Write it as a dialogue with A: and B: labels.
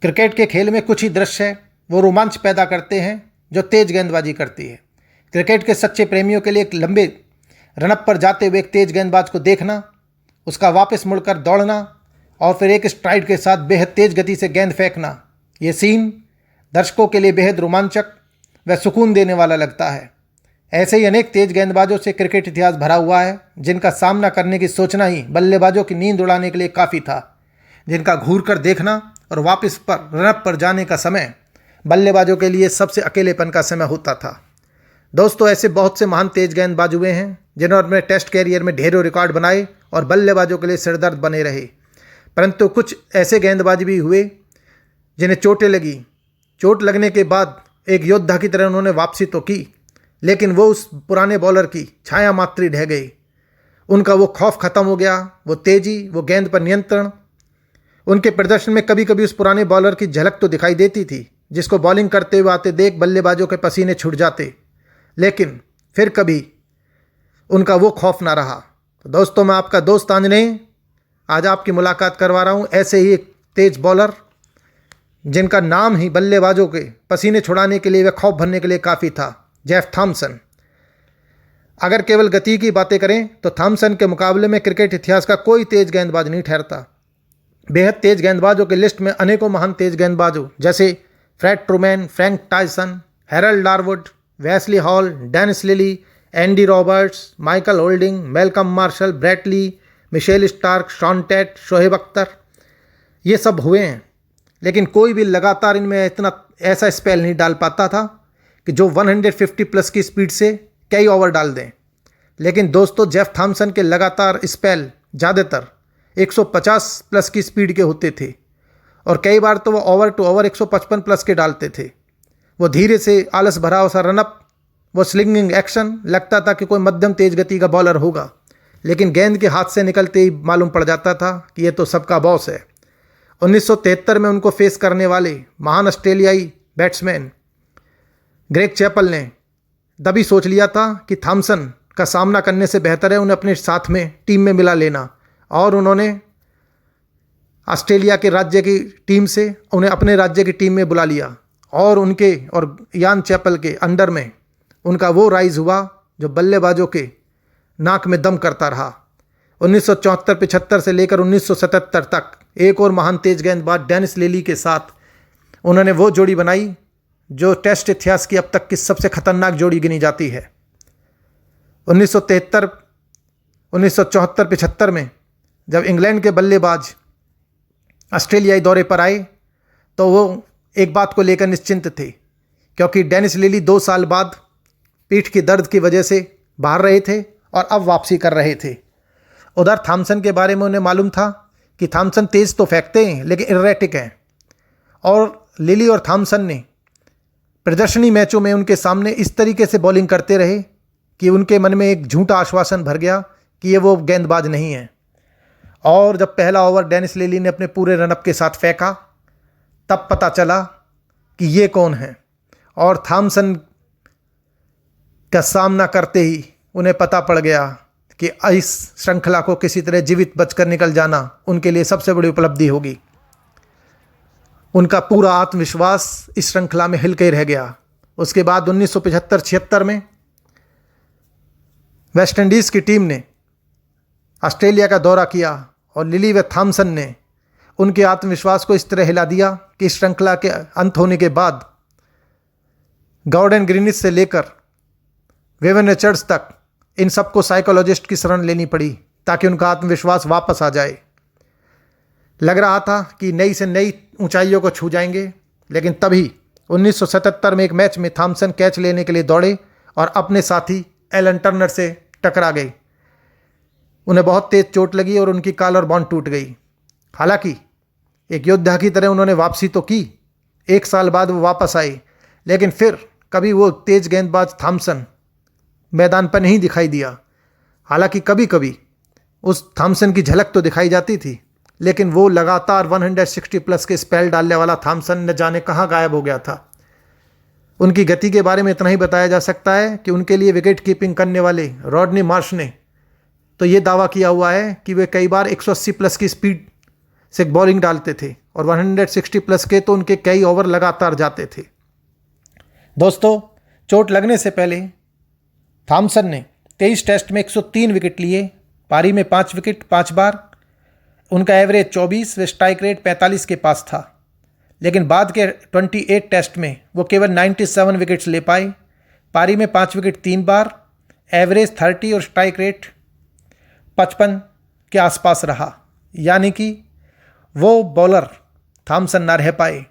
A: Cricket के खेल में कुछ ही दृश्य वो रोमांच पैदा करते हैं जो तेज गेंदबाजी करती है। क्रिकेट के सच्चे प्रेमियों के लिए एक लंबे रनअप पर जाते हुए एक तेज गेंदबाज को देखना, उसका वापस मुड़कर दौड़ना और फिर एक स्ट्राइड के साथ बेहद तेज गति से गेंद फेंकना, ये सीन दर्शकों के लिए बेहद रोमांचक व सुकून देने वाला लगता है। ऐसे ही अनेक तेज गेंदबाजों से क्रिकेट इतिहास भरा हुआ है, जिनका सामना करने की सोचना ही बल्लेबाजों की नींद उड़ाने के लिए काफ़ी था, जिनका घूर कर देखना और वापस पर रनअप पर जाने का समय बल्लेबाजों के लिए सबसे अकेलेपन का समय होता था। दोस्तों, ऐसे बहुत से महान तेज गेंदबाज हुए हैं जिन्होंने अपने टेस्ट कैरियर में ढेरों रिकॉर्ड बनाए और बल्लेबाजों के लिए सिरदर्द बने रहे, परंतु कुछ ऐसे गेंदबाज भी हुए जिन्हें चोटें लगी। चोट लगने के बाद एक योद्धा की तरह उन्होंने वापसी तो की, लेकिन वो उस पुराने बॉलर की छाया मात्र ढह गई। उनका वो खौफ खत्म हो गया, वो तेजी, वो गेंद पर नियंत्रण। उनके प्रदर्शन में कभी कभी उस पुराने बॉलर की झलक तो दिखाई देती थी, जिसको बॉलिंग करते हुए आते देख बल्लेबाजों के पसीने छूट जाते, लेकिन फिर कभी उनका वो खौफ ना रहा। तो दोस्तों, मैं आपका दोस्त आंजनेय आज आपकी मुलाकात करवा रहा हूँ ऐसे ही एक तेज बॉलर जिनका नाम ही बल्लेबाजों के पसीने छुड़ाने के लिए व खौफ भरने के लिए काफ़ी था, जेफ थॉमसन। अगर केवल गति की बातें करें तो थॉमसन के मुकाबले में क्रिकेट इतिहास का कोई तेज गेंदबाज नहीं ठहरता। बेहद तेज गेंदबाजों की लिस्ट में अनेकों महान तेज गेंदबाजों जैसे Fred Trueman, Frank Tyson, Harold Larwood, Wesley Hall, Dennis Lillee, Andy Roberts, Michael Holding, Malcolm Marshall, Brett Lee, Mitchell Starc, Shaun Tait, Shoaib Akhtar, ये सब हुए हैं, लेकिन कोई भी लगातार इनमें इतना ऐसा स्पेल नहीं डाल पाता था कि जो 150 प्लस की स्पीड से कई ओवर डाल दें। लेकिन दोस्तों, जेफ थॉमसन के लगातार स्पेल ज़्यादातर 150 प्लस की स्पीड के होते थे और कई बार तो वो ओवर टू ओवर 155 प्लस के डालते थे। वो धीरे से आलस भरा सा रनअप, वो स्लिंगिंग एक्शन, लगता था कि कोई मध्यम तेज गति का बॉलर होगा, लेकिन गेंद के हाथ से निकलते ही मालूम पड़ जाता था कि ये तो सबका बॉस है। 1973 में उनको फेस करने वाले महान ऑस्ट्रेलियाई बैट्समैन ग्रेग चैपल ने तभी सोच लिया था कि थॉमसन का सामना करने से बेहतर है उन्हें अपने साथ में टीम में मिला लेना, और उन्होंने ऑस्ट्रेलिया के राज्य की टीम से उन्हें अपने राज्य की टीम में बुला लिया और उनके और यान चैपल के अंडर में उनका वो राइज हुआ जो बल्लेबाजों के नाक में दम करता रहा। 1974-75 से लेकर 1977 तक एक और महान तेज गेंदबाज डेनिस लिली के साथ उन्होंने वो जोड़ी बनाई जो टेस्ट इतिहास की अब तक की सबसे खतरनाक जोड़ी गिनी जाती है। 1973, 1974-75 में जब इंग्लैंड के बल्लेबाज ऑस्ट्रेलियाई दौरे पर आए तो वो एक बात को लेकर निश्चिंत थे, क्योंकि डेनिस लिली 2 साल बाद पीठ की दर्द की वजह से बाहर रहे थे और अब वापसी कर रहे थे। उधर थॉमसन के बारे में उन्हें मालूम था कि थॉमसन तेज़ तो फेंकते हैं लेकिन इरेटिक हैं, और लिली और थॉमसन ने प्रदर्शनी मैचों में उनके सामने इस तरीके से बॉलिंग करते रहे कि उनके मन में एक झूठा आश्वासन भर गया कि ये वो गेंदबाज नहीं है। और जब पहला ओवर डेनिस लिली ने अपने पूरे रनअप के साथ फेंका, तब पता चला कि ये कौन है, और थॉमसन का सामना करते ही उन्हें पता पड़ गया कि इस श्रृंखला को किसी तरह जीवित बचकर निकल जाना उनके लिए सबसे बड़ी उपलब्धि होगी। उनका पूरा आत्मविश्वास इस श्रृंखला में हिल के रह गया। उसके बाद 1975-76 में वेस्ट इंडीज़ की टीम ने ऑस्ट्रेलिया का दौरा किया और लिली व थॉमसन ने उनके आत्मविश्वास को इस तरह हिला दिया कि इस श्रृंखला के अंत होने के बाद गॉर्डन ग्रीनिच से लेकर विवियन रिचर्ड्स तक इन सबको साइकोलॉजिस्ट की शरण लेनी पड़ी ताकि उनका आत्मविश्वास वापस आ जाए। लग रहा था कि नई से नई ऊंचाइयों को छू जाएंगे, लेकिन तभी 1977 में एक मैच में थॉमसन कैच लेने के लिए दौड़े और अपने साथी एलन टर्नर से टकरा गए। उन्हें बहुत तेज चोट लगी और उनकी कॉलर बॉन टूट गई। हालांकि एक योद्धा की तरह उन्होंने वापसी तो की, 1 साल बाद वो वापस आए, लेकिन फिर कभी वो तेज गेंदबाज थॉमसन मैदान पर नहीं दिखाई दिया। हालांकि कभी कभी उस थॉमसन की झलक तो दिखाई जाती थी, लेकिन वो लगातार 160 प्लस के स्पेल डालने वाला थॉमसन न जाने कहाँ गायब हो गया था। उनकी गति के बारे में इतना ही बताया जा सकता है कि उनके लिए विकेट कीपिंग करने वाले रॉडनी मार्श ने तो ये दावा किया हुआ है कि वे कई बार 180 प्लस की स्पीड से बॉलिंग डालते थे और 160 प्लस के तो उनके कई ओवर लगातार जाते थे। दोस्तों, चोट लगने से पहले थॉमसन ने 23 टेस्ट में 103 विकेट लिए, पारी में 5 विकेट 5 बार। उनका एवरेज 24 व स्ट्राइक रेट 45 के पास था। लेकिन बाद के 28 टेस्ट में वो केवल 97 विकेट्स ले पाए, पारी में 5 विकेट 3 बार, एवरेज 30 और स्ट्राइक रेट 55 के आसपास रहा। यानी कि वो बॉलर थॉमसन ना रह पाए